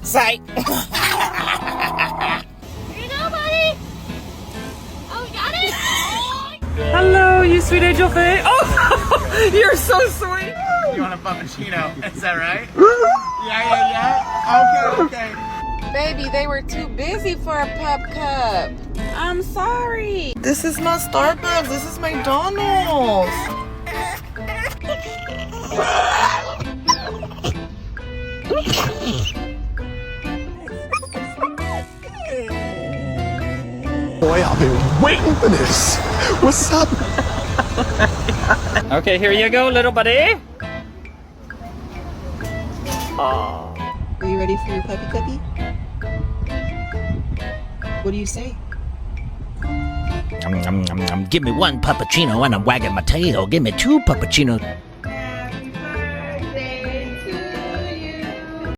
Psych. Here you go, buddy. Oh, you got it? Hello, you sweet angel Faye. Oh, you're so sweet. You want a puppuccino? Is that right? Yeah. Okay. Baby, they were too busy for a pup cup. I'm sorry. This is not Starbucks. This is McDonald's. Boy, I've been waiting for this. What's up? Okay, here you go, little buddy. Are you ready for your puppy cuppy? What do you say? Give me one puppuccino and I'm wagging my tail. Give me two puppuccinos.